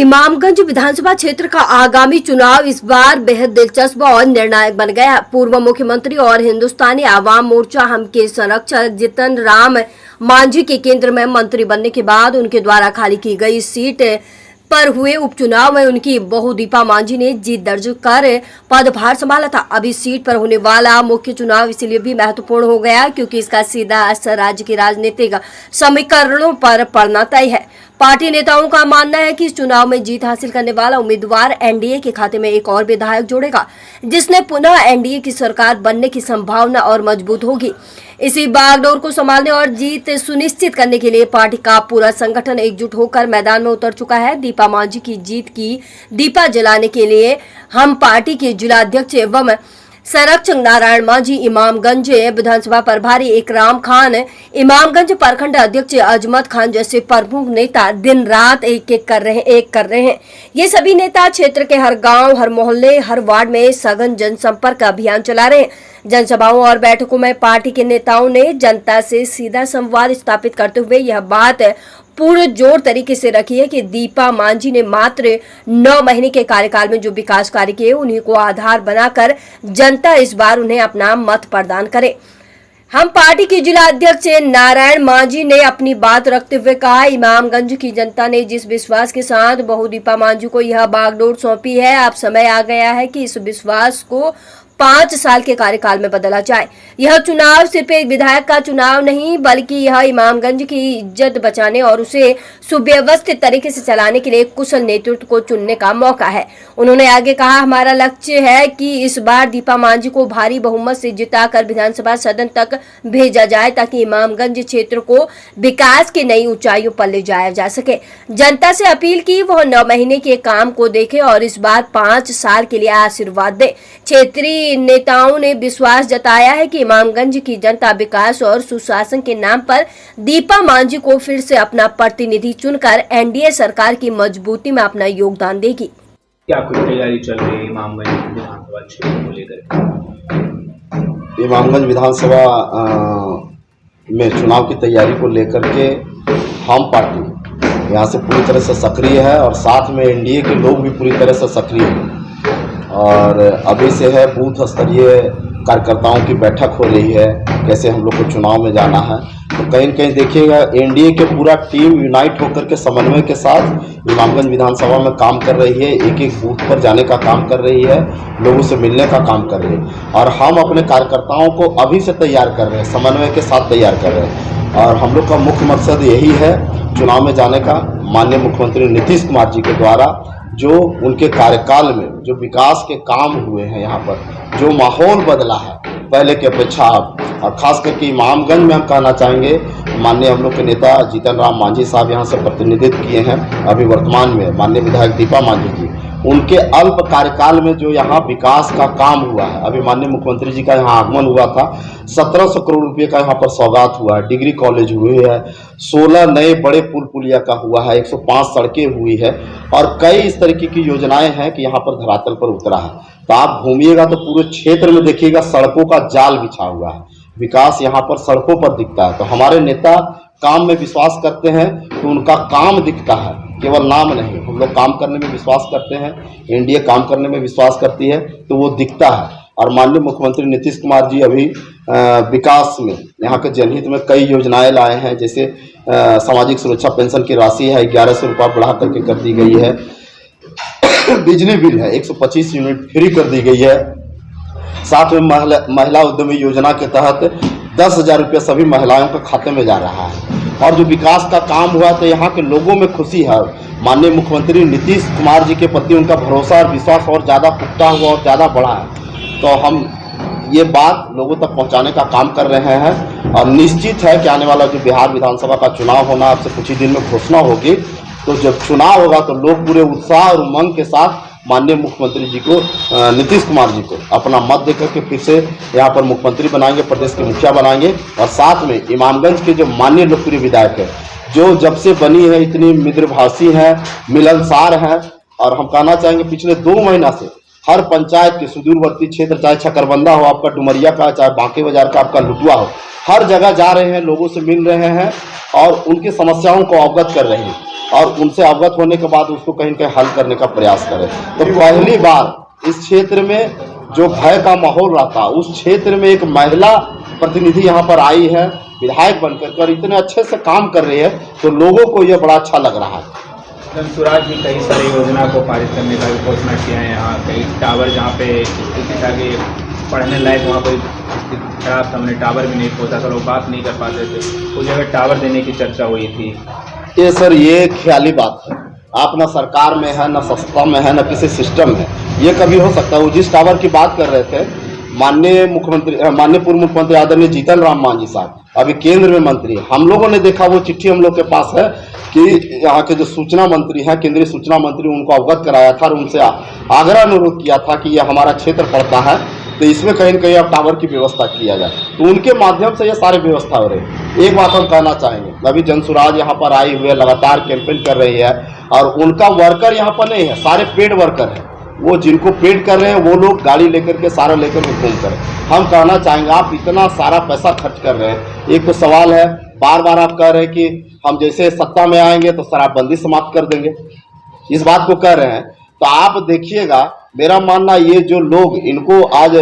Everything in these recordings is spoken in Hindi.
इमामगंज विधानसभा क्षेत्र का आगामी चुनाव इस बार बेहद दिलचस्प और निर्णायक बन गया। पूर्व मुख्यमंत्री और हिंदुस्तानी आवाम मोर्चा हम के संरक्षक जीतन राम मांझी के केंद्र में मंत्री बनने के बाद उनके द्वारा खाली की गई सीट पर हुए उपचुनाव में उनकी बहू दीपा मांझी ने जीत दर्ज कर पदभार संभाला था। अब इस सीट पर होने वाला मुख्य चुनाव इसलिए भी महत्वपूर्ण हो गया क्योंकि इसका सीधा असर राज्य के राजनीतिक समीकरणों पर पड़ना तय है। पार्टी नेताओं का मानना है कि इस चुनाव में जीत हासिल करने वाला उम्मीदवार एनडीए के खाते में एक और विधायक जोड़ेगा, जिसने पुनः एनडीए की सरकार बनने की संभावना और मजबूत होगी। इसी बागडोर को संभालने और जीत सुनिश्चित करने के लिए पार्टी का पूरा संगठन एकजुट होकर मैदान में उतर चुका है। दीपा मांझी की जीत की दीपा जलाने के लिए हम पार्टी के जिलाध्यक्ष एवं संरक्षक नारायण मांझी, इमामगंज विधानसभा प्रभारी इकराम खान, इमामगंज प्रखंड अध्यक्ष अजमत खान जैसे प्रमुख नेता दिन रात एक कर रहे हैं। ये सभी नेता क्षेत्र के हर गांव, हर मोहल्ले, हर वार्ड में सघन जनसंपर्क अभियान चला रहे हैं। जनसभाओं और बैठकों में पार्टी के नेताओं ने जनता से सीधा संवाद स्थापित करते हुए यह बात पूर्ण जोर तरीके से रखी है कि दीपा मांझी ने मात्र 9 महीने के कार्यकाल में जो विकास कार्य किए उन्हीं को आधार बनाकर जनता इस बार उन्हें अपना मत प्रदान करे। हम पार्टी के जिला अध्यक्ष नारायण मांझी ने अपनी बात रखते हुए कहा, इमामगंज की जनता ने जिस विश्वास के साथ बहू दीपा मांझी को यह बागडोर सौंपी है, अब समय आ गया है कि इस विश्वास को 5 साल के कार्यकाल में बदला जाए। यह चुनाव सिर्फ एक विधायक का चुनाव नहीं, बल्कि यह इमामगंज की इज्जत बचाने और उसे सुव्यवस्थित तरीके से चलाने के लिए कुशल नेतृत्व को चुनने का मौका है। उन्होंने आगे कहा, हमारा लक्ष्य है कि इस बार दीपा मांझी को भारी बहुमत से जिताकर विधानसभा सदन तक भेजा जाए ताकि इमामगंज क्षेत्र को विकास की नई ऊंचाइयों पर ले जाया जा सके। जनता से अपील की वह 9 महीने के काम को देखे और इस बार 5 साल के लिए आशीर्वाद दे। क्षेत्रीय नेताओं ने विश्वास जताया है कि इमामगंज की जनता विकास और सुशासन के नाम पर दीपा मांझी को फिर से अपना प्रतिनिधि चुनकर एनडीए सरकार की मजबूती में अपना योगदान देगी। क्या कुछ तैयारी चल रही है इमामगंज विधानसभा क्षेत्र को लेकर? इमामगंज विधानसभा में चुनाव की तैयारी को लेकर के हम पार्टी यहाँ से पूरी तरह से सक्रिय है और साथ में एनडीए के लोग भी पूरी तरह से सक्रिय हैं। और अभी से है बूथ स्तरीय कार्यकर्ताओं की बैठक हो रही है, कैसे हम लोग को चुनाव में जाना है। तो कहीं न कहीं देखिएगा एनडीए के पूरा टीम यूनाइट होकर के समन्वय के साथ इमामगंज विधानसभा में काम कर रही है, एक एक बूथ पर जाने का काम कर रही है, लोगों से मिलने का काम कर रही है। और हम अपने कार्यकर्ताओं को अभी से तैयार कर रहे हैं, समन्वय के साथ तैयार कर रहे हैं। और हम लोग का मुख्य मकसद यही है चुनाव में जाने का। माननीय मुख्यमंत्री नीतीश कुमार जी के द्वारा जो उनके कार्यकाल में जो विकास के काम हुए हैं, यहाँ पर जो माहौल बदला है पहले की अपेक्षा अब, और खास करके इमामगंज में हम कहना चाहेंगे माननीय हम लोग के नेता जीतन राम मांझी साहब यहाँ से प्रतिनिधित्व किए हैं अभी वर्तमान में, माननीय विधायक दीपा मांझी जी, उनके अल्प कार्यकाल में जो यहाँ विकास का काम हुआ है। अभी माननीय मुख्यमंत्री जी का यहाँ आगमन हुआ था, 1700 करोड़ रुपए का यहाँ पर सौगात हुआ है, डिग्री कॉलेज हुए है, 16 नए बड़े पुल पुलिया का हुआ है, 105 सड़कें हुई है और कई इस तरीके की योजनाएं हैं कि यहाँ पर धरातल पर उतरा है। तो आप घूमिएगा तो पूरे क्षेत्र में देखिएगा सड़कों का जाल बिछा हुआ है, विकास यहाँ पर सड़कों पर दिखता है। तो हमारे नेता काम में विश्वास करते हैं तो उनका काम दिखता है, केवल नाम नहीं। हम लोग काम करने में विश्वास करते हैं, एनडीए काम करने में विश्वास करती है, तो वो दिखता है। और माननीय मुख्यमंत्री नीतीश कुमार जी अभी विकास में यहाँ के जनहित में कई योजनाएं लाए हैं, जैसे सामाजिक सुरक्षा पेंशन की राशि है 1100 रुपये बढ़ा करके कर दी गई है, बिजली बिल है 125 यूनिट फ्री कर दी गई है, साथ में महिला उद्यमी योजना के तहत 10,000 रुपये सभी महिलाओं के खाते में जा रहा है। और जो विकास का काम हुआ तो यहाँ के लोगों में खुशी है। माननीय मुख्यमंत्री नीतीश कुमार जी के प्रति उनका भरोसा और विश्वास और ज़्यादा पुख्ता हुआ और ज़्यादा बढ़ा है। तो हम ये बात लोगों तक पहुँचाने का काम कर रहे हैं और निश्चित है कि आने वाला जो बिहार विधानसभा का चुनाव होना, आपसे कुछ ही दिन में घोषणा होगी। तो जब चुनाव होगा तो लोग पूरे उत्साह और उमंग के साथ माननीय मुख्यमंत्री जी को, नीतीश कुमार जी को अपना मत देकर के फिर से यहाँ पर मुख्यमंत्री बनाएंगे, प्रदेश के मुखिया बनाएंगे। और साथ में इमामगंज के जो माननीय लोकप्रिय विधायक है, जो जब से बनी है इतनी मित्रभाषी है, मिलनसार है, और हम कहना चाहेंगे पिछले 2 महीना से हर पंचायत के सुदूरवर्ती क्षेत्र, चाहे छकरबंदा हो आपका, डुमरिया का, चाहे बांके बाजार का आपका लुटुआ हो, हर जगह जा रहे हैं, लोगों से मिल रहे हैं और उनकी समस्याओं को अवगत कर रहे हैं और उनसे अवगत होने के बाद उसको कहीं न कहीं हल करने का प्रयास करें। तो पहली बार इस क्षेत्र में जो भय का माहौल रहता, उस क्षेत्र में एक महिला प्रतिनिधि यहाँ पर आई है विधायक बनकर और इतने अच्छे से काम कर रही है, तो लोगों को ये बड़ा अच्छा लग रहा है। स्वराज भी कई सारी योजना को पारित करने का भी घोषणा किया है। यहाँ कई टावर जहाँ पे स्थिति था कि पढ़ने लायक वहाँ पर खराब था, उन्हें टावर भी नहीं पहुँचा था, लोग बात नहीं कर पाते थे, उस जगह टावर देने की चर्चा हुई थी। ये सर ये ख्याली बात है, आप ना सरकार में है, ना सत्ता में है, ना किसी सिस्टम में, ये कभी हो सकता है। वो जिस टावर की बात कर रहे थे माननीय पूर्व मुख्यमंत्री आदरणीय जीतन राम मांझी साहब अभी केंद्र में मंत्री, हम लोगों ने देखा, वो चिट्ठी हम लोग के पास है कि यहाँ के जो सूचना मंत्री हैं, केंद्रीय सूचना मंत्री, उनको अवगत कराया था और उनसे आग्रह अनुरोध किया था कि ये हमारा क्षेत्र पड़ता है तो इसमें कहीं न कहीं अब टावर की व्यवस्था किया जाए, तो उनके माध्यम से ये सारी व्यवस्था हो रही है। एक बात हम कहना चाहेंगे, अभी जनसुराज यहाँ पर आई हुई है, लगातार कैंपेन कर रही है और उनका वर्कर यहाँ पर नहीं है, सारे पेड वर्कर हैं, वो जिनको पेड कर रहे हैं वो लोग गाड़ी लेकर के सारा लेकर के घूम कर। हम कहना चाहेंगे आप इतना सारा पैसा खर्च कर रहे हैं, एक तो सवाल है, बार बार आप कह रहे हैं कि हम जैसे सत्ता में आएंगे तो शराबबंदी समाप्त कर देंगे, इस बात को कह रहे हैं, तो आप देखिएगा, मेरा मानना ये जो लोग इनको आज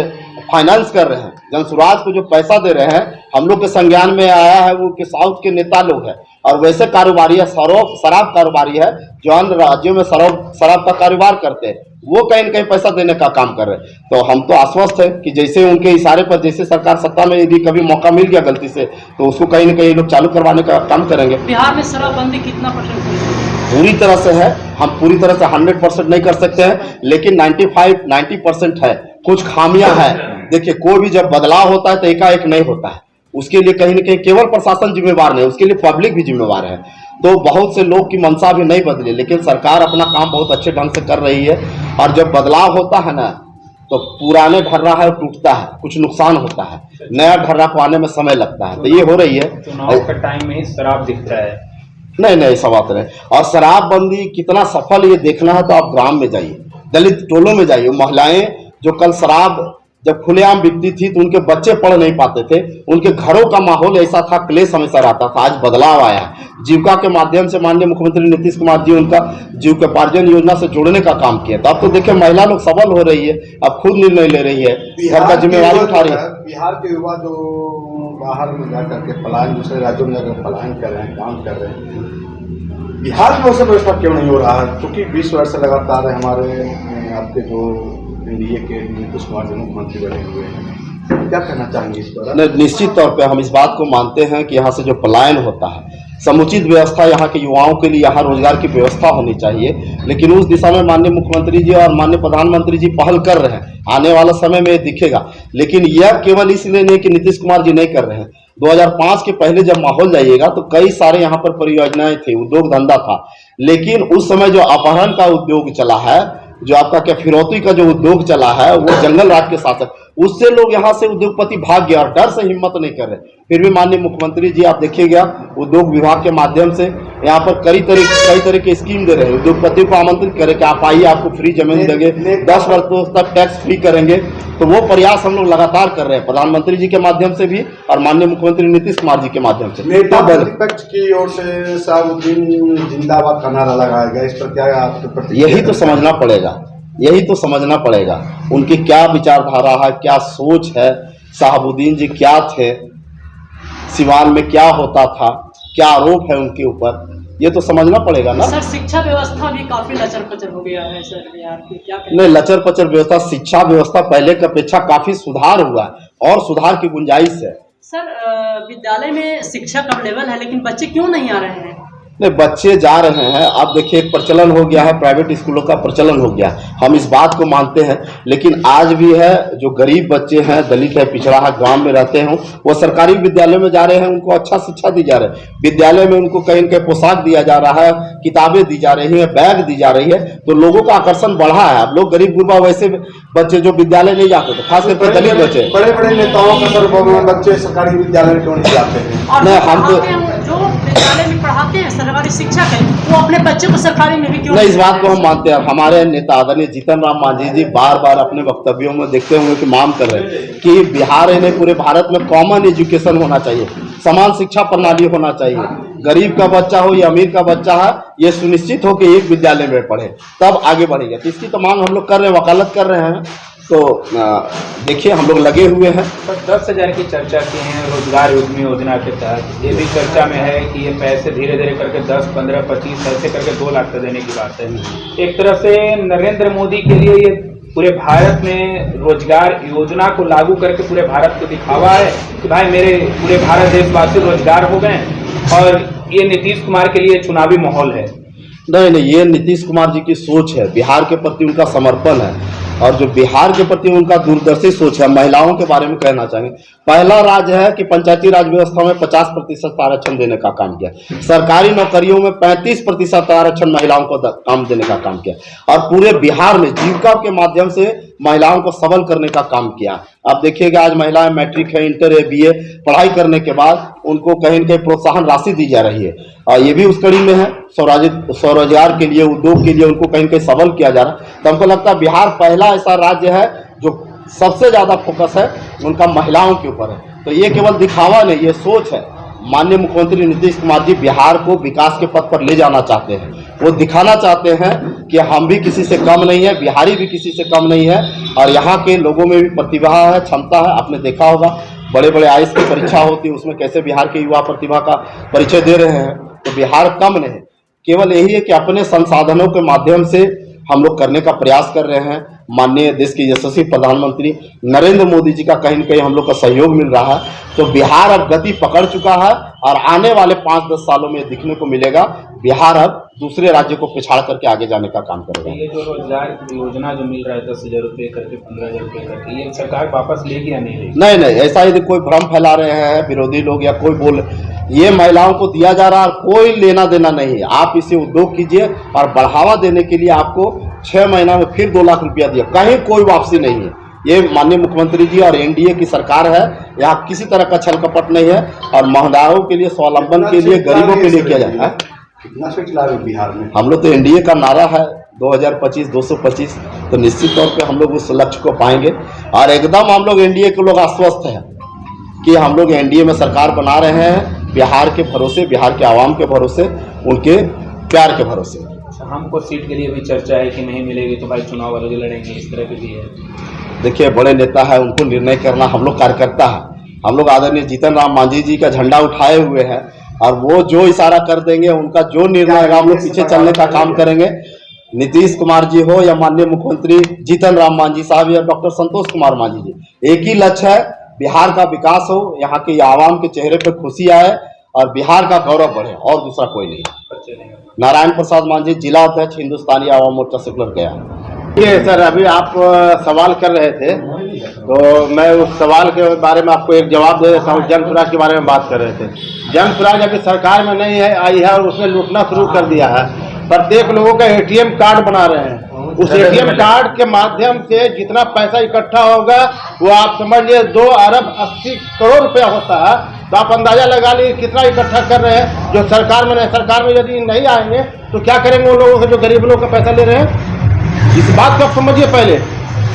फाइनेंस कर रहे हैं, जनसुराज को जो पैसा दे रहे हैं, हम लोग के संज्ञान में आया है वो कि साउथ के नेता लोग हैं और वैसे कारोबारी है, शराब कारोबारी है जो अन्य राज्यों में शराब का कारोबार करते हैं, वो कहीं न कहीं पैसा देने का काम कर रहे हैं। तो हम तो आश्वस्त है कि जैसे उनके इशारे पर जैसे सरकार सत्ता में यदि कभी मौका मिल गया गलती से तो उसको कहीं न कहीं लोग चालू करवाने का काम करेंगे। बिहार में शराबबंदी कितना % पूरी तरह से है, हम पूरी तरह से 100% नहीं कर सकते हैं, लेकिन 90% है, कुछ खामियां हैं। देखिए कोई भी जब बदलाव होता है तो एकाएक नहीं होता है, उसके लिए कहीं न कहीं केवल प्रशासन जिम्मेवार नहीं, उसके लिए पब्लिक भी जिम्मेवार है। तो बहुत से लोग की मंशा भी नहीं बदली, लेकिन सरकार अपना काम बहुत अच्छे ढंग से कर रही है और जब बदलाव होता है ना तो पुराने ढर्रा है टूटता है, कुछ नुकसान होता है, नया ढर्रा को आने में समय लगता है, तो ये हो रही है। चुनाव का टाइम में ही शराब दिखता है, नहीं ऐसा बात नहीं। और शराबबंदी कितना सफल ये देखना है तो आप ग्राम में जाइए, दलित टोलों में जाइए, महिलाएं जो कल शराब जब खुलेआम बिकती थी तो उनके बच्चे पढ़ नहीं पाते थे, उनके घरों का माहौल ऐसा था, क्लेश हमेशा रहता था। आज बदलाव आया है, जीविका के माध्यम से माननीय मुख्यमंत्री नीतीश कुमार जी उनका जीविकोपार्जन योजना से जोड़ने का काम किया, तो अब तो देखिए महिला लोग सबल हो रही है, अब खुद निर्णय ले रही है, घर का जिम्मेवारी उठा रही है। बिहार के युवा जो बाहर में जाकर के पलायन, दूसरे राज्यों में जाकर पलायन कर रहे हैं, काम कर रहे हैं, बिहार में वैसे व्यवस्था क्यों नहीं हो रहा है? क्योंकि 20 वर्ष से लगातार हमारे आपके जो एनडीए के नीतीश कुमार जी मुख्यमंत्री बने हुए हैं, क्या कहना चाहेंगे इस पर? निश्चित तौर पे हम इस बात को मानते हैं कि यहाँ से जो पलायन होता है, समुचित व्यवस्था यहाँ के युवाओं के लिए, यहाँ रोजगार की व्यवस्था होनी चाहिए, लेकिन उस दिशा में माननीय मुख्यमंत्री जी और माननीय प्रधानमंत्री जी पहल कर रहे हैं, आने वाला समय में दिखेगा। लेकिन यह केवल इसलिए नहीं कि नीतीश कुमार जी नहीं कर रहे हैं, 2005 के पहले जब माहौल जाइएगा तो कई सारे यहाँ पर परियोजनाएं थी, उद्योग धंधा था, लेकिन उस समय जो अपहरण का उद्योग चला है, जो आपका क्या फिरौती का जो उद्योग चला है, वो जंगल राज के शासक, उससे लोग यहाँ से उद्योगपति भाग गया और डर से हिम्मत नहीं कर रहे। फिर भी माननीय मुख्यमंत्री जी आप देखिएगा उद्योग विभाग के माध्यम से यहाँ पर कई तरह की स्कीम दे रहे हैं, उद्योगपतियों को आमंत्रित करें कि आप आइए, आपको फ्री जमीन देंगे, 10 वर्ष तक टैक्स फ्री करेंगे। तो वो प्रयास हम लोग लगातार कर रहे हैं, प्रधानमंत्री जी के माध्यम से भी और माननीय मुख्यमंत्री नीतीश कुमार जी के माध्यम से। नेता प्रतिपक्ष की ओर से शहाबुद्दीन जिंदाबाद का नारा लगाया गया, इस पर क्या आपके प्रतिक्रिया? यही तो समझना पड़ेगा, यही तो समझना पड़ेगा उनकी क्या विचारधारा है, क्या सोच है, शहाबुद्दीन जी क्या थे, सिवान में क्या होता था, क्या आरोप है उनके ऊपर, ये तो समझना पड़ेगा ना। सर शिक्षा व्यवस्था भी काफी लचर पचर हो गया है सर बिहार की, क्या नहीं लचर पचर व्यवस्था, शिक्षा व्यवस्था पहले की अपेक्षा काफी सुधार हुआ है और सुधार की गुंजाइश है। सर विद्यालय में शिक्षा का लेवल है, लेकिन बच्चे क्यों नहीं आ रहे हैं? नहीं बच्चे जा रहे हैं, आप देखिए एक प्रचलन हो गया है, प्राइवेट स्कूलों का प्रचलन हो गया, हम इस बात को मानते हैं, लेकिन आज भी है जो गरीब बच्चे हैं, दलित है, पिछड़ा है, गांव में रहते हैं, वो सरकारी विद्यालयों में जा रहे हैं, उनको अच्छा शिक्षा दी जा रही है, विद्यालय में उनको कहीं न कहीं पोशाक दिया जा रहा है, किताबें दी जा रही है, बैग दी जा रही है, तो लोगों का आकर्षण बढ़ा है। अब लोग गरीब गुरबा वैसे बच्चे जो विद्यालय नहीं जाते थे, खास करके दलित बच्चे, बड़े बड़े नेताओं का सर बच्चे सरकारी विद्यालय में क्यों नहीं जाते हैं? नहीं हम तो जो विद्यालय में पढ़ाते हैं सरकारी शिक्षक है वो अपने बच्चे को सरकारी में भी क्यों नहीं, इस बात को हम मानते हैं। हमारे नेता आदरणीय जीतन राम मांझी जी बार बार अपने वक्तव्यों में देखते हुए कि मांग कर रहे हैं कि बिहार यानी पूरे भारत में कॉमन एजुकेशन होना चाहिए, समान शिक्षा प्रणाली होना चाहिए। गरीब का बच्चा हो या अमीर का बच्चा है, ये सुनिश्चित हो कि एक विद्यालय में पढ़े, तब आगे बढ़ेगा। तो इसकी तो मांग हम लोग कर रहे हैं, वकालत कर रहे हैं। तो देखिए हम लोग लगे हुए हैं। पर 10,000 की चर्चा की है रोजगार योजना के तहत। ये भी चर्चा में है कि ये पैसे धीरे धीरे करके 10, 15, 25 ऐसे करके 2 लाख तक देने की बात है। एक तरह से नरेंद्र मोदी के लिए ये पूरे भारत में रोजगार योजना को लागू करके पूरे भारत को दिखावा है कि भाई मेरे पूरे भारत देशवासी रोजगार हो गए। और ये नीतीश कुमार के लिए चुनावी माहौल है। नहीं, ये नीतीश कुमार जी की सोच है, बिहार के प्रति उनका समर्पण है और जो बिहार के प्रति उनका दूरदर्शी सोच है। महिलाओं के बारे में कहना चाहेंगे, पहला राज्य है कि पंचायती राज व्यवस्था में 50% आरक्षण देने का काम किया, सरकारी नौकरियों में 35% आरक्षण महिलाओं को काम देने का काम किया और पूरे बिहार में जीविका के माध्यम से महिलाओं को सबल करने का काम किया। आप देखिएगा आज महिलाएं मैट्रिक है, इंटर है, BA पढ़ाई करने के बाद उनको कहीं न कहीं प्रोत्साहन राशि दी जा रही है और ये भी उस कड़ी में है। स्वरोजगार के लिए, उद्योग के लिए उनको कहीं न कहीं सबल किया जा रहा है। तो हमको लगता है बिहार पहला ऐसा राज्य है जो सबसे ज्यादा फोकस है उनका महिलाओं के ऊपर है। तो ये केवल दिखावा नहीं, ये सोच है। माननीय मुख्यमंत्री नीतीश कुमार जी बिहार को विकास के पथ पर ले जाना चाहते हैं। वो दिखाना चाहते हैं कि हम भी किसी से कम नहीं है, बिहारी भी किसी से कम नहीं है और यहाँ के लोगों में भी प्रतिभा है, क्षमता है। आपने देखा होगा बड़े बड़े IAS की परीक्षा होती है, उसमें कैसे बिहार के युवा प्रतिभा का परिचय दे रहे हैं। तो बिहार कम नहीं, केवल यही है कि अपने संसाधनों के माध्यम से हम लोग करने का प्रयास कर रहे हैं। माननीय देश के यशस्वी प्रधानमंत्री नरेंद्र मोदी जी का कहीं न कहीं हम लोग का सहयोग मिल रहा है। तो बिहार अब गति पकड़ चुका है और आने वाले 5-10 सालों में दिखने को मिलेगा बिहार अब दूसरे राज्यों को पिछाड़ करके आगे जाने का काम करेगा। ये जो रोजगार योजना जो मिल रहा है 10,000 रुपये करके 15,000 रुपये करके, ये सरकार वापस लेगी या नहीं लेगी? नहीं, ऐसा यदि कोई भ्रम फैला रहे हैं विरोधी लोग या कोई बोल, ये महिलाओं को दिया जा रहा है, कोई लेना देना नहीं है। आप इसे उद्योग कीजिए और बढ़ावा देने के लिए आपको 6 महीना में फिर 2 लाख रुपया दिया, कहीं कोई वापसी नहीं है। ये माननीय मुख्यमंत्री जी और NDA की सरकार है, यहाँ किसी तरह का छल कपट नहीं है और महिलाओं के लिए, स्वावलंबन के लिए, गरीबों के लिए किया जाता है। कितना सीट ला रहे बिहार में? हम लोग तो NDA का नारा है 2025 225, तो निश्चित तौर पे हम लोग उस लक्ष्य को पाएंगे और एकदम हम लोग NDA के लोग आश्वस्त हैं कि हम लोग NDA में सरकार बना रहे हैं बिहार के भरोसे, बिहार के आवाम के भरोसे, उनके प्यार के भरोसे। हमको सीट के लिए भी चर्चा है कि नहीं मिलेगी तो भाई चुनाव अलग लड़ेंगे, इस तरह की भी है। देखिए बड़े नेता है, उनको निर्णय करना, हम लोग कार्यकर्ता है, हम लोग आदरणीय जीतन राम मांझी जी का झंडा उठाए हुए हैं और वो जो इशारा कर देंगे, उनका जो निर्णय है हम लोग पीछे चलने का काम करेंगे। नीतीश कुमार जी हो या माननीय मुख्यमंत्री जीतन राम मांझी साहब या डॉक्टर संतोष कुमार मांझी जी, एक ही लक्ष्य है, बिहार का विकास हो, यहाँ के आवाम के चेहरे पर खुशी आए और बिहार का गौरव बढ़े, और दूसरा कोई नहीं। नारायण प्रसाद मांझी, जिला अध्यक्ष हिंदुस्तानी आवाम मोर्चा सेक्युलर गया। ये सर अभी आप सवाल कर रहे थे तो मैं उस सवाल के बारे में आपको एक जवाब दे देता हूँ। जन सुराग के बारे में बात कर रहे थे। जन सुराग अभी सरकार में नहीं है, आई है और उसने लूटना शुरू कर दिया है। प्रत्येक लोगों का ATM कार्ड बना रहे हैं। उस ATM कार्ड के माध्यम से जितना पैसा इकट्ठा होगा वो आप समझ लिए 2 अरब 80 करोड़ रुपया होता है। तो आप अंदाजा लगा लीजिए कितना इकट्ठा कर रहे हैं जो सरकार में नहीं। सरकार में यदि नहीं आएंगे तो क्या करेंगे वो लोगों से जो गरीब लोगों का पैसा ले रहे हैं? इस बात को आप समझिए पहले,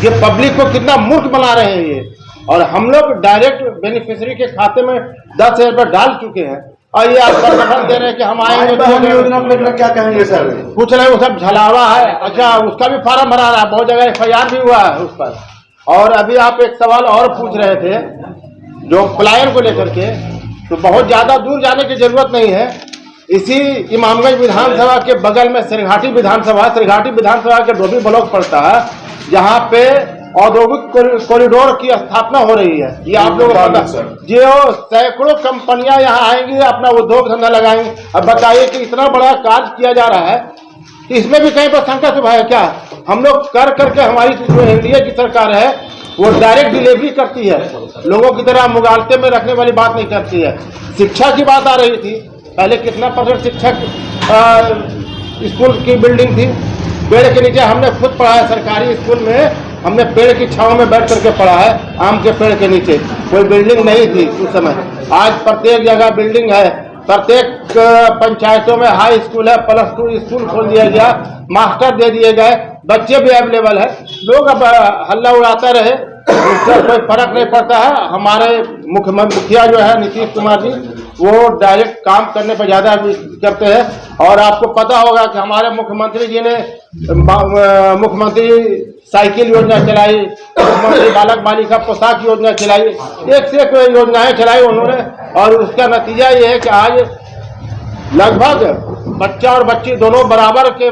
ये पब्लिक को कितना मूर्ख बना रहे हैं ये। और हम लोग डायरेक्ट बेनिफिशियरी के खाते में 10,000 रुपये डाल चुके हैं और ये आप संगठन दे रहे हैं कि हम आएंगे तो योजना को लेकर क्या कहेंगे सर? कुछ नहीं, वो सब झलावा है। अच्छा, उसका भी फार्म भरा रहा है, बहुत जगह FIR भी हुआ है उस पर। और अभी आप एक सवाल और पूछ रहे थे जो पलायन को लेकर के, तो बहुत ज्यादा दूर जाने की जरूरत नहीं है। इसी इमामगंज विधानसभा के बगल में सिरघाटी विधानसभा के डोभी ब्लॉक पड़ता है, जहाँ पे औद्योगिक कॉरिडोर की स्थापना हो रही है। ये आप लोग जो सैकड़ों कंपनियां यहाँ आएंगी, अपना उद्योग धंधा लगाएंगे। अब बताइए कि इतना बड़ा कार्य किया जा रहा है, इसमें भी कहीं पर शंका शुभा है क्या? हम लोग कर करके, हमारी जो NDA की सरकार है वो डायरेक्ट डिलीवरी करती है, लोगों की तरह मुगालते में रखने वाली बात नहीं करती है। शिक्षा की बात आ रही थी, पहले कितना % शिक्षक स्कूल की बिल्डिंग थी? पेड़ के नीचे हमने खुद पढ़ा है सरकारी स्कूल में, हमने पेड़ की छांव में बैठ करके पढ़ा है, आम के पेड़ के नीचे। कोई बिल्डिंग नहीं थी उस समय। आज प्रत्येक जगह बिल्डिंग है प्रत्येक पंचायतों में हाई स्कूल है, +2 स्कूल खोल दिया गया, मास्टर दे दिए गए, बच्चे भी अवेलेबल है। लोग अब हल्ला उड़ाता रहे, उससे कोई फर्क नहीं पड़ता है। हमारे मुखिया जो है नीतीश कुमार जी, वो डायरेक्ट काम करने पर ज़्यादा करते हैं। और आपको पता होगा कि हमारे मुख्यमंत्री जी ने मुख्यमंत्री साइकिल योजना चलाई, मुख्यमंत्री बालक बालिका पोशाक योजना चलाई, एक से एक योजनाएं चलाई उन्होंने। और उसका नतीजा ये है कि आज लगभग बच्चा और बच्ची दोनों बराबर के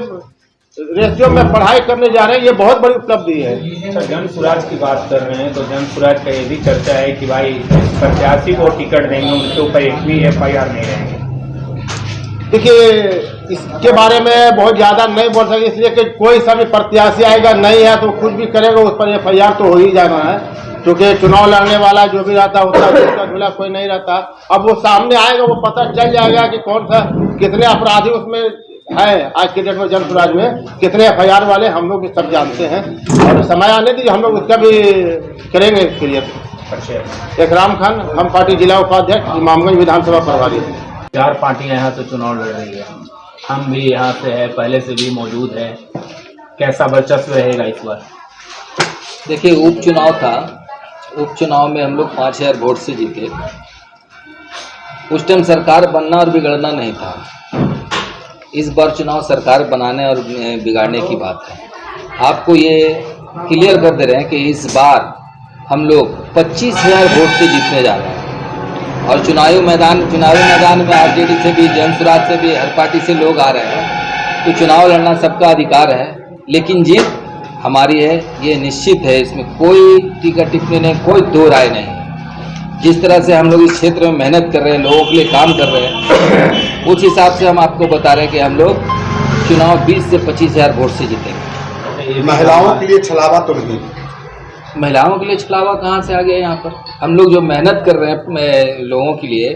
रेशियो में पढ़ाई करने जा रहे हैं। ये बहुत बड़ी उपलब्धि है। अच्छा, जन स्वराज की बात कर रहे हैं तो जन स्वराज का ये भी चर्चा है कि भाई प्रत्याशी को टिकट देंगे, उनके ऊपर एक भी FIR नहीं रहेंगे। देखिए, इसके बारे में बहुत ज़्यादा नहीं बोल सकते, इसलिए कि कोई सा भी प्रत्याशी आएगा नहीं है तो कुछ भी करेगा उस पर FIR तो हो ही जाना है, क्योंकि चुनाव लड़ने वाला जो भी रहता उतना झूठा झूला कोई नहीं रहता। अब वो सामने आएगा, वो पता चल जाएगा कि कौन सा कितने अपराधी उसमें है। आज के डेट में जन स्वराज में कितने FIR वाले हम लोग सब जानते हैं, और समय आने दीजिए, हम लोग उसका भी करेंगे क्लियर। अच्छा, इकराम खान, हम पार्टी जिला उपाध्यक्ष, इमामगंज विधानसभा प्रभारी। 4 पार्टियां यहाँ से चुनाव लड़ रही है, हम भी यहाँ से है, पहले से भी मौजूद है। कैसा वर्चस्व रहेगा इस बार? देखिए, उपचुनाव था, उपचुनाव में हम लोग 5000 वोट से जीते। उस टाइम सरकार बनना और बिगड़ना नहीं था। इस बार चुनाव सरकार बनाने और बिगाड़ने की बात है। आपको ये क्लियर कर दे रहे हैं कि इस बार हम लोग 25,000 वोट से जीतने जा रहे हैं। और चुनावी मैदान में RJD से भी, जन स्वराज से भी, हर पार्टी से लोग आ रहे हैं। तो चुनाव लड़ना सबका अधिकार है, लेकिन जीत हमारी है, ये निश्चित है। इसमें कोई टीका टिप्पणी नहीं, कोई दो राय नहीं। जिस तरह से हम लोग इस क्षेत्र में मेहनत कर रहे हैं, लोगों के लिए काम कर रहे हैं, उस हिसाब से हम आपको बता रहे हैं कि हम लोग चुनाव 20 से 25,000 वोट से जीतेंगे। महिलाओं के लिए छलावा तो नहीं? महिलाओं के लिए छलावा कहाँ से आ गया यहाँ पर? हम लोग जो मेहनत कर रहे हैं लोगों के लिए,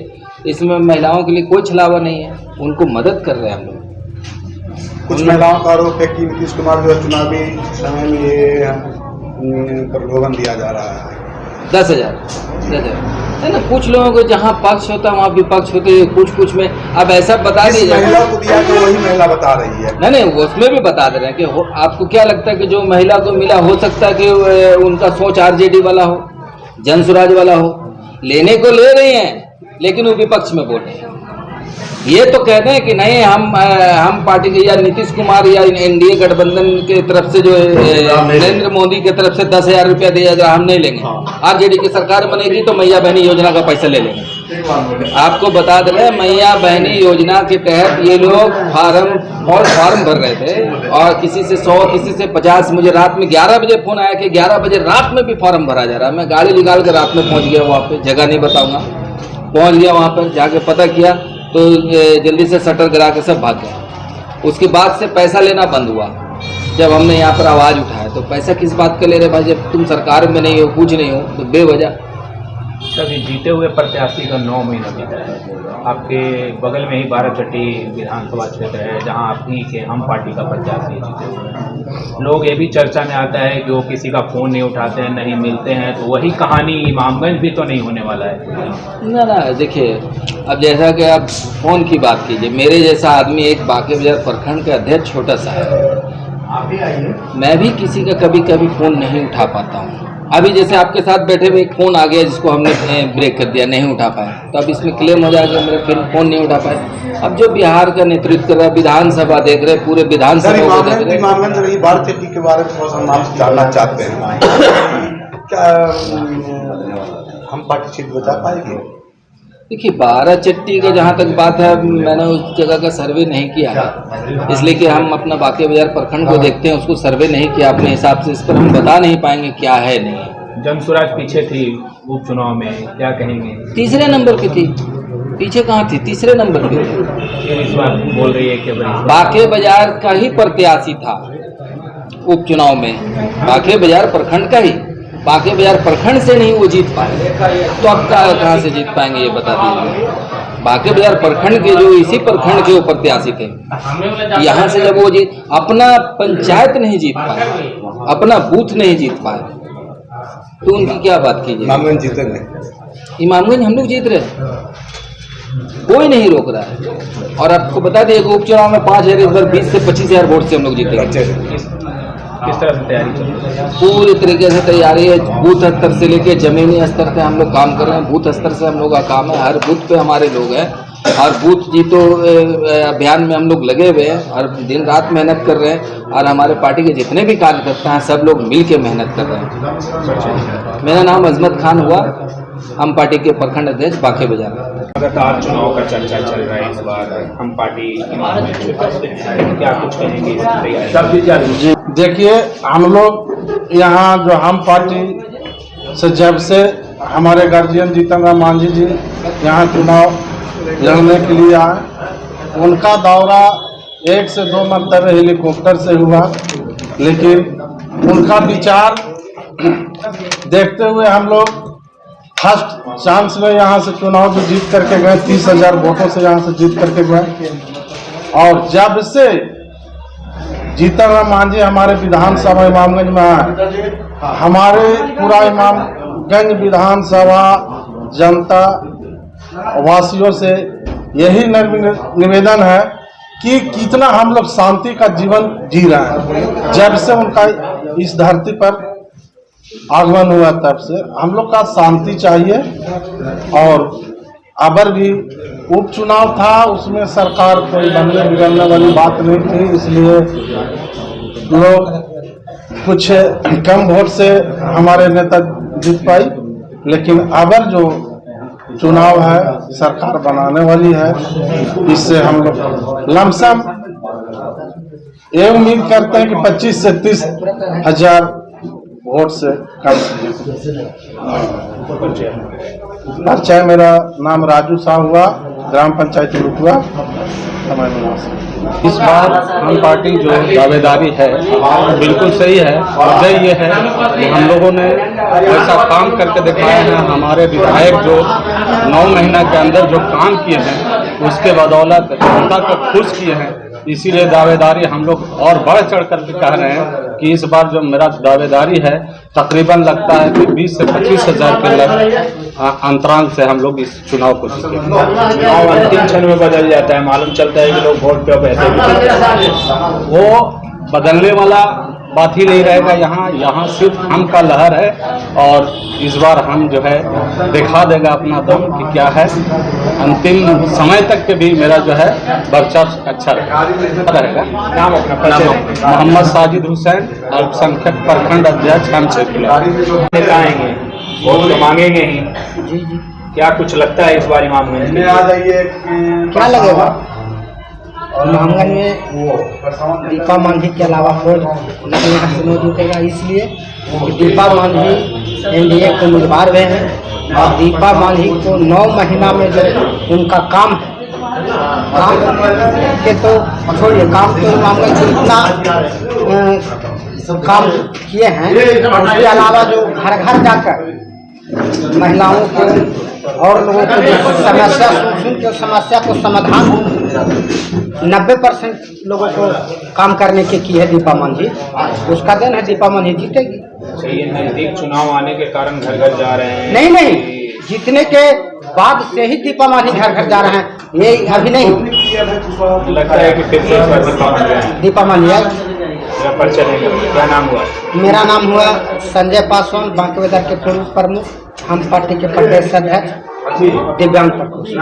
इसमें महिलाओं के लिए कोई छलावा नहीं है, उनको मदद कर रहे हैं हम लोग। कुछ महिलाओं का आरोप है कि नीतीश कुमार जो चुनावी समय में ये प्रलोभन दिया जा रहा है। 10,000 है ना। कुछ लोगों को जहाँ पक्ष होता है वहाँ विपक्ष होते हैं, कुछ में। अब ऐसा बता दीजिए, महिला को दिया तो वही महिला बता रही है। नहीं, उसमें भी बता दे रहे हैं कि आपको क्या लगता है कि जो महिला को मिला, हो सकता है कि उनका सोच RJD वाला हो, जन स्वराज वाला हो। लेने को ले रही हैं, लेकिन वो विपक्ष में बोल रहे हैं। ये तो कहते हैं कि नहीं, हम पार्टी के, या नीतीश कुमार या NDA गठबंधन के तरफ से, जो नरेंद्र मोदी के तरफ से 10,000 रुपया दिया जाए, हम नहीं लेंगे। RJD की सरकार बनेगी तो मैया बहनी योजना का पैसा ले लेंगे। आपको बता दे रहे, मैया बहनी योजना के तहत ये लोग फॉर्म भर रहे थे, और किसी से 100, किसी से 50। मुझे रात में 11 बजे फोन आया कि 11 बजे रात में भी फॉर्म भरा जा रहा है। मैं गाड़ी निकाल कर रात में पहुंच गया वहाँ पे, जगह नहीं बताऊंगा, पहुंच गया वहाँ पर, जाके पता किया तो जल्दी से शटर गिरा के सब भाग गए। उसके बाद से पैसा लेना बंद हुआ। जब हमने यहाँ पर आवाज़ उठाया तो पैसा किस बात का ले रहे भाई? जब तुम सरकार में नहीं हो, कुछ नहीं हो, तो बेवजह। अभी जीते हुए प्रत्याशी का 9 महीना बीता है। आपके बगल में ही बाराचट्टी विधानसभा क्षेत्र है, जहां अपनी के हम पार्टी का प्रत्याशी जीते हुए हैं। लोग ये भी चर्चा में आता है कि वो किसी का फ़ोन नहीं उठाते हैं, नहीं मिलते हैं, तो वही कहानी इमामगंज भी तो नहीं होने वाला है। ना, देखिए, अब जैसा कि आप फ़ोन की बात कीजिए, मेरे जैसा आदमी एक बांके बाजार प्रखंड का अध्यक्ष छोटा सा है, मैं भी किसी का कभी कभी फ़ोन नहीं उठा पाता हूँ। अभी जैसे आपके साथ बैठे हुए एक फ़ोन आ गया जिसको हमने ब्रेक कर दिया, नहीं उठा पाए, तो अब इसमें क्लेम हो जाएगा मेरा फिर फ़ोन नहीं उठा पाए। अब जो बिहार का नेतृत्व कर रहा है, विधानसभा देख रहे, पूरे विधानसभा को देख रहे। इमामगंज रही बाराचट्टी के बारे में थोड़ा सा नाम जानना चाहते हैं, क्या हम पार्टी सीट बचा पाएगी? देखिए, बाराचट्टी का जहाँ तक बात है, मैंने उस जगह का सर्वे नहीं किया है, इसलिए कि हम अपना बांके बाजार प्रखंड को देखते हैं, उसको सर्वे नहीं किया अपने हिसाब से। इस पर हम बता नहीं पाएंगे क्या है नहीं। जन स्वराज पीछे थी उपचुनाव में, क्या कहेंगे? 3रे नंबर की थी, पीछे कहाँ थी, 3रे नंबर की थी। इस बार बोल रही है कि बांके बाजार का ही प्रत्याशी था उपचुनाव में, बांके बाजार प्रखंड का ही। बांके बाजार प्रखंड से नहीं वो जीत पाए, तो अब कहाँ से जीत पाएंगे ये बता दीजिए। बांके बाजार प्रखंड के, जो इसी प्रखंड के वो प्रत्याशी थे, यहाँ से जब वो अपना पंचायत नहीं जीत पाए, अपना बूथ नहीं जीत पाए, तो उनकी क्या बात कीजिए। इमामगंज जीतेंगे? इमामगंज हम लोग जीत रहे, कोई नहीं रोक रहा है। और आपको बता दें एक उपचुनाव में 5,000 इस बार 20 से 25,000 वोट से हम लोग जीतेंगे। किस तरह से तैयारी चल रही है? पूरी तरीके से तैयारी है, बूथ स्तर से लेके जमीनी स्तर पे हम लोग काम कर रहे हैं। बूथ स्तर से हम लोग का काम है, हर बूथ पे हमारे लोग हैं और बूथ जीतो अभियान में हम लोग लगे हुए हैं और दिन रात मेहनत कर रहे हैं। और हमारे पार्टी के जितने भी कार्यकर्ता हैं सब लोग मिल के मेहनत कर रहे हैं। मेरा नाम अजमत खान हुआ, हम पार्टी के प्रखंड अध्यक्ष बांके बाजार। लगातार चुनाव का चर्चा चल रहा है इस बार हम पार्टी क्या कुछ कहेंगे? जी देखिए, हम लोग यहाँ जो हम पार्टी से जब से हमारे गार्जियन जीतन राम मांझी जी यहाँ चुनाव लड़ने के लिए आए, उनका दौरा 1 से 2 मरतबे हेलीकॉप्टर से हुआ, लेकिन उनका विचार देखते हुए हम लोग फर्स्ट चांस में यहाँ से चुनाव जो जीत करके गए, 30,000 वोटों से यहाँ से जीत करके गए। और जब से जीतन राम मांझी हमारे विधानसभा इमामगंज में आए, हमारे पूरा इमामगंज विधानसभा जनता वासियों से यही निवेदन है कि कितना हम लोग शांति का जीवन जी रहे हैं। जब से उनका इस धरती पर आगमन हुआ तब से हम लोग का शांति चाहिए। और अबर भी उपचुनाव था, उसमें सरकार कोई बनने बिगड़ने वाली बात नहीं थी, इसलिए लोग कुछ कम वोट से हमारे नेता जीत पाई। लेकिन अबर जो चुनाव है सरकार बनाने वाली है, इससे हम लोग लमसम ये उम्मीद करते हैं कि 25 से 30,000 वोट से कम। परिचय, मेरा नाम राजू शाह हुआ, ग्राम पंचायत लुटुआ, हमारे निवास। इस बार हम पार्टी जो दावेदारी है बिल्कुल सही है। वजह ये है कि हम लोगों ने ऐसा काम करके दिखाया है, हमारे विधायक जो 9 महीना के अंदर जो काम किए हैं उसके बदौलत जनता को खुश किए हैं। इसीलिए दावेदारी हम लोग और बढ़ चढ़ करके कह रहे हैं कि इस बार जो मेरा दावेदारी है तकरीबन लगता है कि 20 से 25,000 के अंतराल से हम लोग इस चुनाव को जीतेंगे। चुनाव अंतिम क्षण में बदल जाता है, मालूम चलता है कि लोग वोट पे पैसे भी वो बदलने वाला बात ही नहीं रहेगा। यहाँ सिर्फ हम का लहर है और इस बार हम जो है दिखा देगा अपना दम कि क्या है। अंतिम समय तक के भी मेरा जो है वर्चस्व अच्छा रहेगा। नाम अपना मोहम्मद साजिद हुसैन, अल्पसंख्यक प्रखंड अध्यक्ष हम क्षेत्र आएंगे, वोट तो मांगेंगे ही। जी जी, क्या कुछ लगता है इस बार इमामगंज में? क्या लगेगा? इमामगंज में दीपा मांझी के अलावा कोई लगने का नहीं जुटेगा, इसलिए कि दीपा मांझी एनडीए के उम्मीदवार भी हैं और दीपा मांझी को 9 महीना में जो उनका काम है, काम के तो छोड़िए, काम तो इमामगंज में इतना काम किए हैं। उसके अलावा जो घर घर जाकर महिलाओं को और लोगों को समस्या सुन के समस्या को समाधान 90% लोगों को काम करने के की है दीपा मांझी, उसका दिन है, दीपा मांझी जीतेगी। ये नजदीक चुनाव आने के कारण घर घर जा रहे हैं? नहीं, जीतने के बाद से ही दीपा मांझी घर घर जा रहे हैं, ये अभी नहीं। लगता है कि फिर से दीपा मांझी आएगी। परिचय नहीं। क्या नाम हुआ? मेरा नाम हुआ संजय पासवान, बांके बाजार के पूर्व प्रमुख, हम पार्टी के प्रदेश अध्यक्ष, दिव्यांग प्रकोष्ठ।